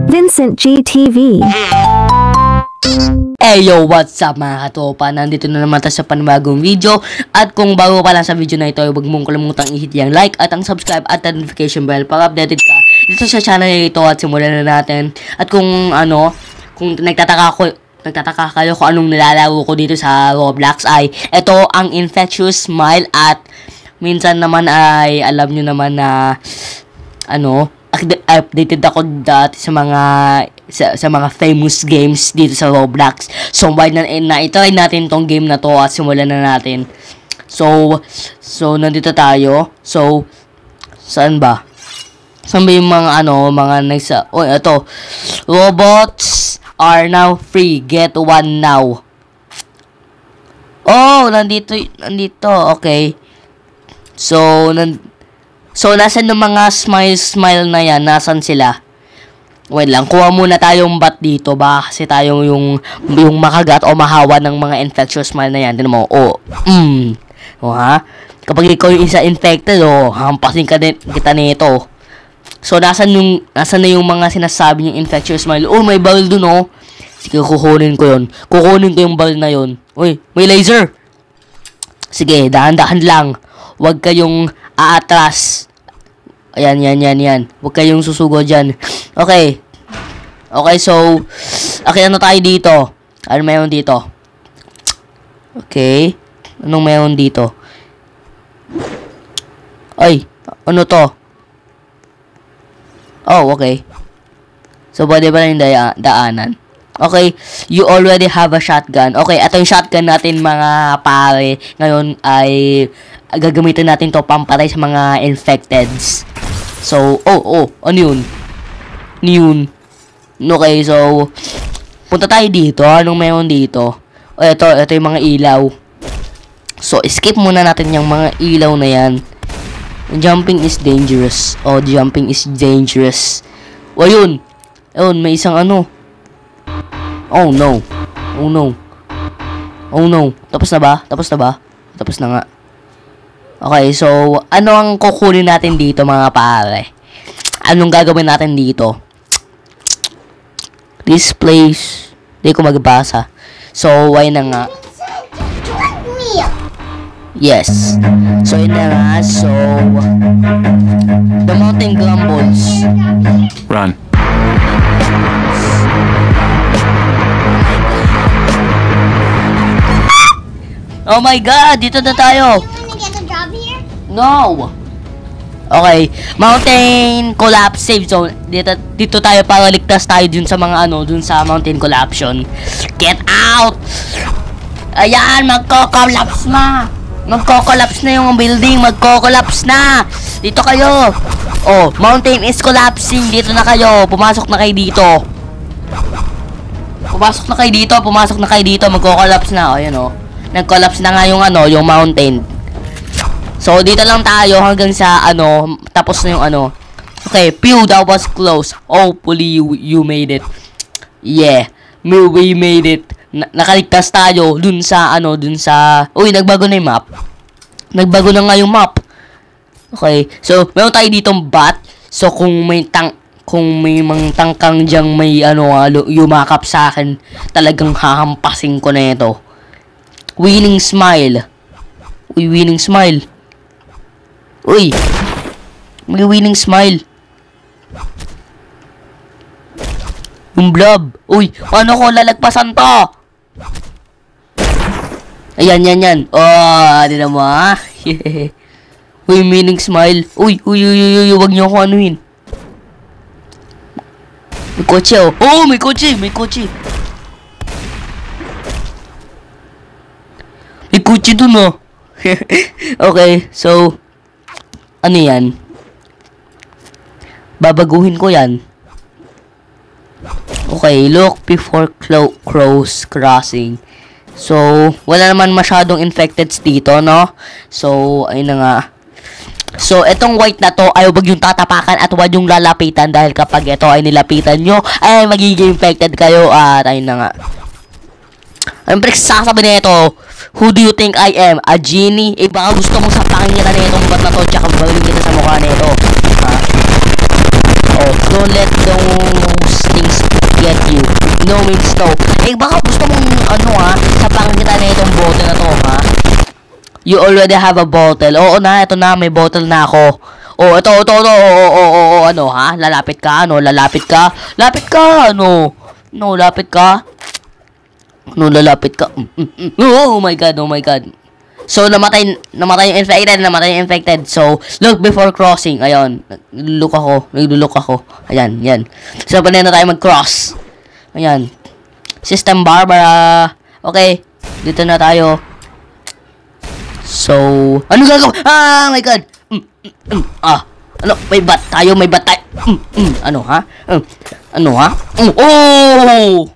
Vincent GTV. Hey yo, what's up mga katopa? Nandito na naman tayo sa panibagong video. At kung bago pa lang sa video na ito, huwag mong kalimutang i-hit yung like at ang subscribe at notification bell para updated ka dito sa channel na ito at simulan na natin. At kung nagtataka kayo kung anong nilalaro ko dito sa Roblox ay ito ang Infectious Smile. At minsan naman ay alam nyo naman na updated ako dati sa mga famous games dito sa Roblox. So why na i-try natin tong game na to at simulan na natin. So nandito tayo. So saan ba? Saan ba yung mga ito. Robots are now free. Get one now. Oh, nandito. Okay. So nasan yung mga smile na yan? Nasan sila? Wait lang, kuha muna tayong bat dito ba? Kasi tayo yung makagat o mahawa ng mga infectious smile na yan. Tignan mo, ha? Kapag ikaw yung isa infected, hampasin kita nito. So, nasan na yung mga sinasabi niyong infectious smile? Oh, may barrel dun, oh. Sige, kukunin ko yun. Kukunin ko yung barrel na yun. Uy, may laser. Sige, dahan-dahan lang. Huwag kayong aatras. Ayan. Huwag kayong susugo dyan. Okay, so, na tayo dito. Ano mayroon dito? Okay. Anong mayroon dito? Ay, ano to? Oh, okay. So, pwede ba yung daanan? Okay, you already have a shotgun. Okay, ito yung shotgun natin mga pare. Ngayon ay gagamitin natin to pampatay sa mga infecteds. So, ano yun? Okay, so punta tayo dito. Anong meron dito? Ito yung mga ilaw. So, skip muna natin yung mga ilaw na yan. Jumping is dangerous. Jumping is dangerous. Ayun, may isang ano. Oh no. Tapos na ba? Tapos na nga. Okay, so ano ang kukunin natin dito mga pare? Anong gagawin natin dito? This place, hindi ko magbasa. So, why na nga? Yes. So, yun na nga. So, the mountain grumbles. Run. Oh my God! Dito na tayo! No! Okay, mountain collapse save zone. Dito tayo para ligtas tayo dun sa mga dun sa mountain collapsion. Get out! Ayan, magko-collapse na. Magko-collapse na yung building, magko-collapse na. Dito kayo. Oh, mountain is collapsing. Dito na kayo. Pumasok na kayo dito. Magko-collapse na. Ayun nag-collapse na nga yung mountain. So, dito lang tayo hanggang sa, tapos na yung Okay, pew, that was close. Hopefully, you made it. Yeah, we made it. Nakaligtas tayo dun sa, Uy, nagbago na yung map. Nagbago na nga yung map. Okay, so, meron tayo ditong bat. So, kung may mga tangkang dyang may, yumakap sa akin, talagang hahampasin ko na ito. Winning smile. Uy, winning smile. Uy, may winning smile. Yung blob. Uy, paano ko lalagpasan to? Ayan. Oh, di na mo ha? Uy, winning smile. Uy, wag niyo ako anuhin. May kotse oh. May kotse. May kotse dun Okay, so ano yan? Babaguhin ko yan. Okay, look before crossing. So, wala naman masyadong infected dito, no? So, ayun na nga. So, itong white na to ay huwag yung tatapakan at huwag yung lalapitan dahil kapag ito ay nilapitan nyo, ay magiging infected kayo at ayun na nga. Ang sasabi na ito, who do you think I am? A genie? Baka gusto mong sapakin kita na itong bat na to tsaka babalik kita no means no. Eh, baka gusto mong, ano ha, sapangan kita na itong bottle na to, ha? You already have a bottle. Oo na, ito na, may bottle na ako. Oh, ito, ano, ha? Lalapit ka, ano, lalapit ka. Lapit ka, ano. No, lapit ka. No, lalapit ka. Oh my God, oh my God. So, namatay yung infected. So, look before crossing. Ayun, naglulok ako. Ayan, yan. So, paano na tayo mag-cross? Ayan. System Barbara. Okay, dito na tayo. So, ano gagawin? Ah, my God. Ano, may bat tayo. Ano, ha? Ano, ha? Oh!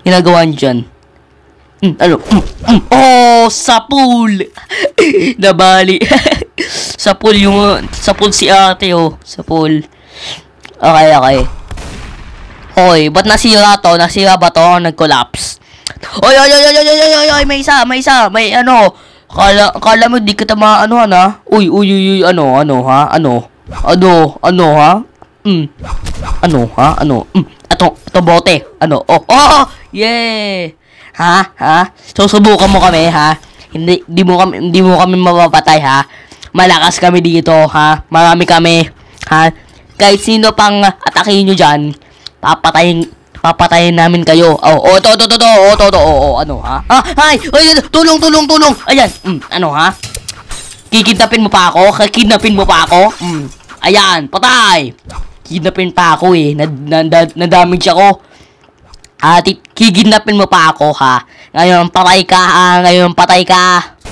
Ginagawa niyo dyan. Ano? Oh, sa pool. Nabali. Sa pool si ate, oh. Sa pool. Okay. Hoy, ba't nasira to? Nasira ba to? Nag-collapse. Oy, may isa. May ano. Kala mo di kita maano na. Uy, ano, ha? Ano, ha? Ano, ha? Ano? Ito bote. Ano? Oh, yeah. Ha? So, subukan mo kami, ha? Hindi mo kami mapapatay, ha? Malakas kami dito, ha? Marami kami, ha? Kahit sino pang atakin nyo dyan, papatayin namin kayo. Ano, ha? Ay, tulong. Ayan, ano, ha? Kikidnapin mo pa ako? Ayan, patay. Kidnapin pa ako, eh. Nadamage ako. Kikidnapin mo pa ako, ha? Ngayon, patay ka, ha?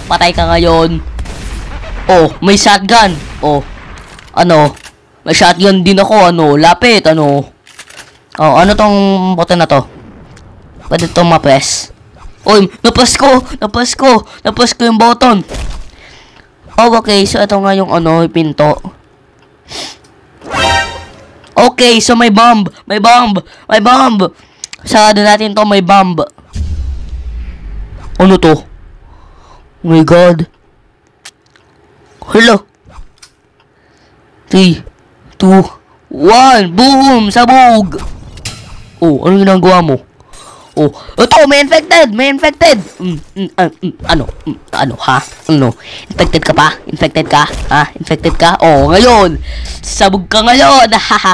Patay ka ngayon. Oh, may shotgun. Oh, ano? May shotgun din ako, ano? Lapit, ano? Oh, ano tong button na to? Pwede itong ma-press. Uy, na-press ko yung button. Oh, okay. So, ito nga yung, ano, yung pinto. Okay, so may bomb. Sarado natin to, may bomb. Ano to? Oh my God. Hello. 3, 2, 1. Boom! Sabog! Oh, ano ginagawa mo? Oh, ito, may infected! Ano, ha? Ano? Infected ka pa? Ha? Infected ka? Oh, ngayon! Sabog ka ngayon! Haha!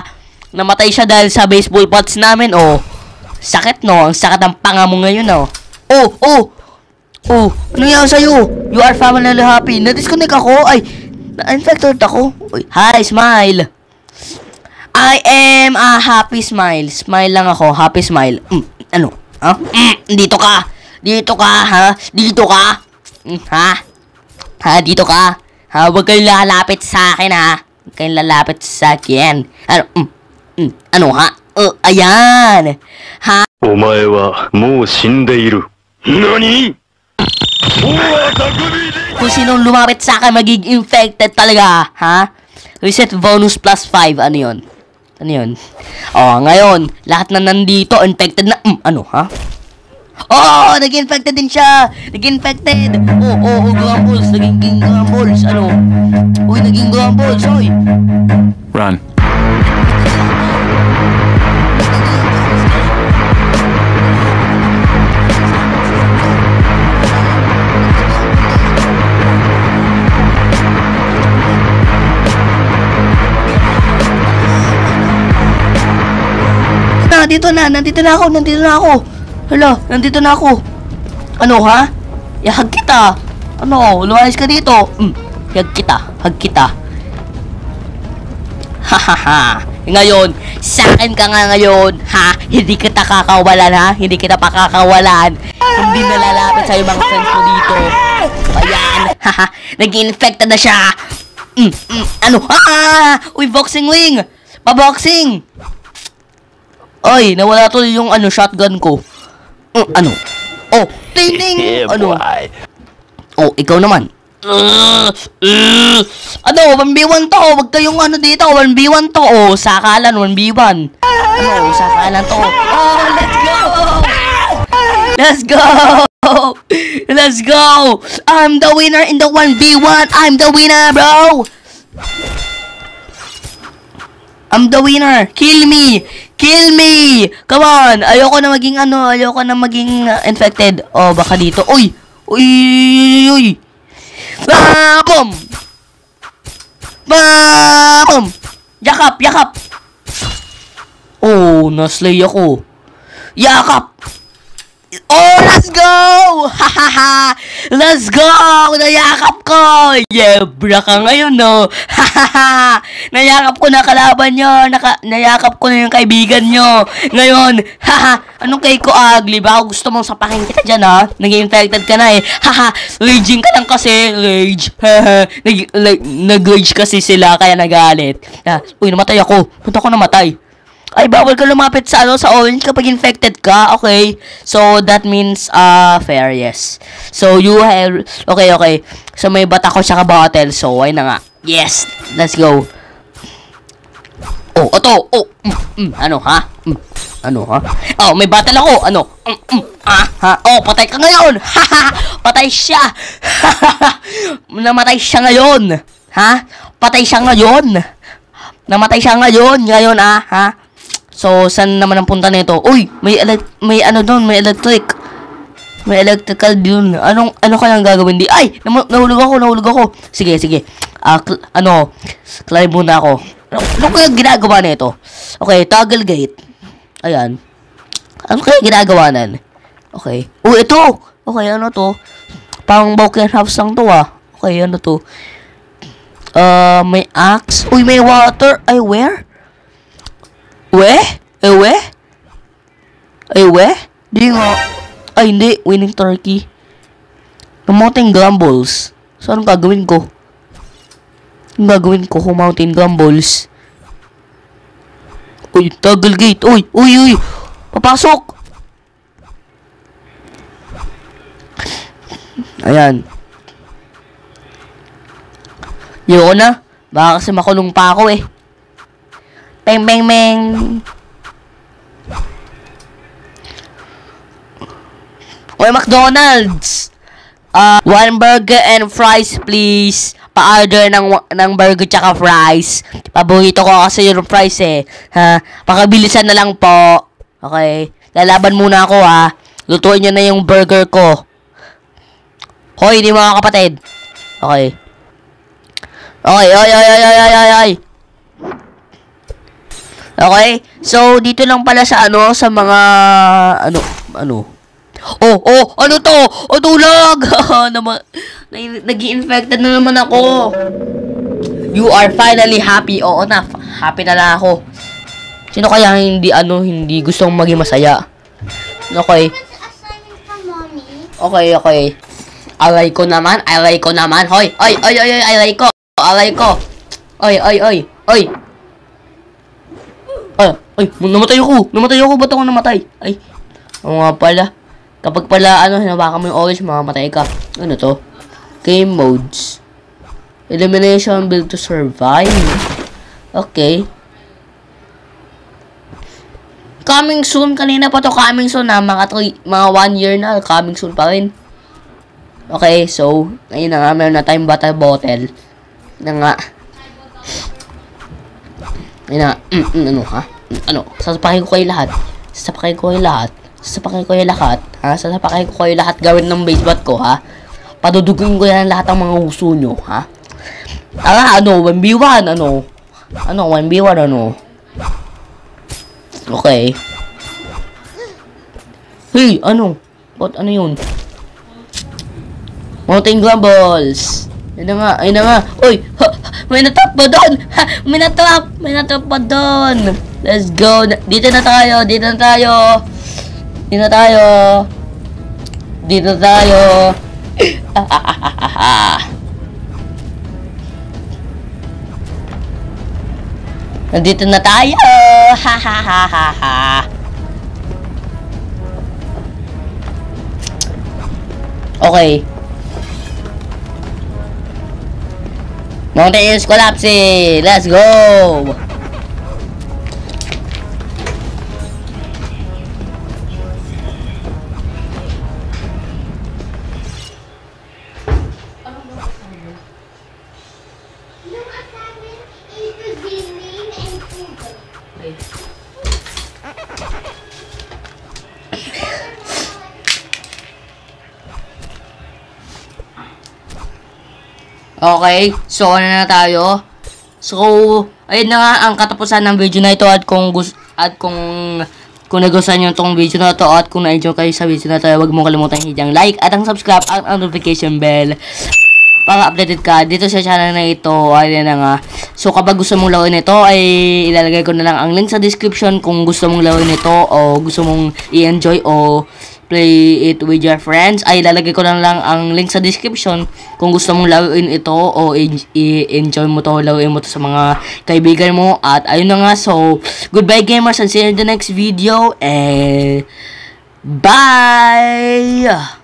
Namatay siya dahil sa baseball bats namin, oh. Sakit, no? Ang sakit ng panga mo ngayon, no? Oh! Ano yan sa'yo? You are finally happy. Na-disconnect ako. Ay, na-infected ako. Uy, hi, smile. I am a happy smile. Smile lang ako. Happy smile. Ano? Ha? Dito ka, ha? Ha? Dito ka. Ha? Huwag kayong lalapit sa akin, ha? Huwag kayong lalapit sa akin. Ano? Ano, ha? Ayan. Ha? お前はもう死んでいる。何? Kung sinong lumapit sa akin, magiging infected talaga, ha? Reset bonus plus 5. Ano yun? Oh, ngayon, lahat na nandito, infected na. Ano, ha? Oh, naging infected din siya. Oh, grumbles. Naging grumbles. Ano? Uy, naging grumbles. Oy. Run. Nandito na ako. Hala, nandito na ako. Ano, ha? Hug kita. Ano, lumayas ka dito. Hug kita. Hahaha. Ngayon, sa akin ka nga ngayon, ha? Hindi kita kakawalan, ha? Hindi kita pakakawalan. Hindi nalalapit sa'yo mga friends mo dito. Ayan, haha. Nag-infected na siya. Ano? Uy, boxing wing. Pa-boxing. Ay, nawala to yung shotgun ko. Ano? Oh, ting! Ano? Oh, ikaw naman. Ano, 1v1 to. Wag kayong dito. 1v1 to. Oh, sakalan, 1v1. Ano, sakalan to. Oh, let's go. I'm the winner in the 1v1. I'm the winner, bro. I'm the winner. Kill me. Kill me. Come on. Ayoko na maging ayoko na maging infected. Oh, baka dito. Uy. Uy. Uy. Boom. Boom. Yakap, yakap. Oh, naslay ako. Yakap. Oh, let's go! Hahaha! Let's go! Nayakap ko! Yebra ka ngayon, no? Hahaha! Nayakap ko na kalaban nyo. Nayakap ko na yung kaibigan nyo. Ngayon, haha! Anong kay ko ugly? Baka gusto mong sapakin kita dyan, ha? Nag-infected ka na, eh. Haha! Raging ka lang kasi. Rage. Haha! Nag-rage kasi sila, kaya nagalit. Uy, namatay ako. Punta ko namatay. Ay, bawal ka lumapit sa sa orange kapag infected ka. Okay. So, that means, fair, yes. So, you have, okay. So, may bata ko tsaka bottle. So, ay na nga. Yes. Let's go. Oh, ito. Oh, ano, ha? Ano, ha? Oh, may bottle ako. Ano? Ha? Oh, patay ka ngayon. Patay siya. Namatay siya ngayon. Ha? Patay siya ngayon. Namatay siya ngayon. Ngayon, ha? So, saan naman ang punta nito? Uy, may ano doon, may electric. May electrical dun. Ano kayang gagawin di? Ay, nahulog ako. Sige. Climb muna ako. Ano kaya ginagawa nito? Okay, toggle gate. Ayan. Ano kaya ginagawa nan? Okay. Uy, ito. Okay, ano to? Pang broken house lang to, Okay, ano to? May axe. Uy, may water. Ay, where? Di nga. Ay, hindi. Winning turkey. Mountain grumbles. So, anong gagawin ko? Kung mountain grumbles? Uy, toggle gate. Uy. Papasok. Ayan. Yun na. Baka kasi makulong pa ako, eh. Bang. Oy, McDonald's. One burger and fries, please. Pa-order ng burger tsaka fries. Paborito ko kasi yung fries, eh. Ha? Pakabilisan na lang po. Okay. Lalaban muna ako, ha. Lutuin nyo na yung burger ko. Hoy, di mga kapatid. Okay. Ay. Okay? So, dito lang pala sa sa mga, ano to? Tulag! Nag-i-infected na naman ako. You are finally happy. Oo na, happy na lang ako. Sino kaya hindi gustong maging masaya? Okay. Okay. Alay ko naman. Hoy, alay ko. Oy. Ay, namatay ako. Ba't ako namatay? Ay, oo nga pala. Kapag pala, hinawakan mo yung orange, mamamatay ka. Ano to? Game modes. Elimination, build to survive. Okay. Coming soon. Kanina pa to coming soon, mga 1 year na. Coming soon pa rin. Okay, so, ayun na nga. Meron na tayong bottle. Na nga. Ayun na. Sasapakin ko kayo lahat. Ha? Sasapakin ko kayo lahat gawin ng baseball ko, ha? Paduduguin ko yan lahat ng mga uso nyo, ha? 1v1, 1v1, Okay. Hey, What, yun? Mountain grumbles. Ayun na nga. Uy, may natrap pa doon. May natrap pa doon. Let's go. Dito na tayo. Nandito na tayo. Okay. Mountain is collapsing. Let's go. Okay. Okay, so ano na tayo? So, ayun na nga ang katapusan ng video na ito at kung nagustuhan nyo itong video na ito at kung na-enjoy kayo sa video na ito, huwag mo kalimutan hit ang like at ang subscribe at ang notification bell para updated ka dito sa channel na ito. Ayun na nga. So, kapag gusto mong laruin ito, ay ilalagay ko na lang ang link sa description kung gusto mong laruin ito o gusto mong i-enjoy o play it with your friends, ay lalagay ko lang ang link sa description kung gusto mong laruin ito o i-enjoy mo to, laruin mo to sa mga kaibigan mo. At ayun na nga, so goodbye gamers and see you in the next video and bye!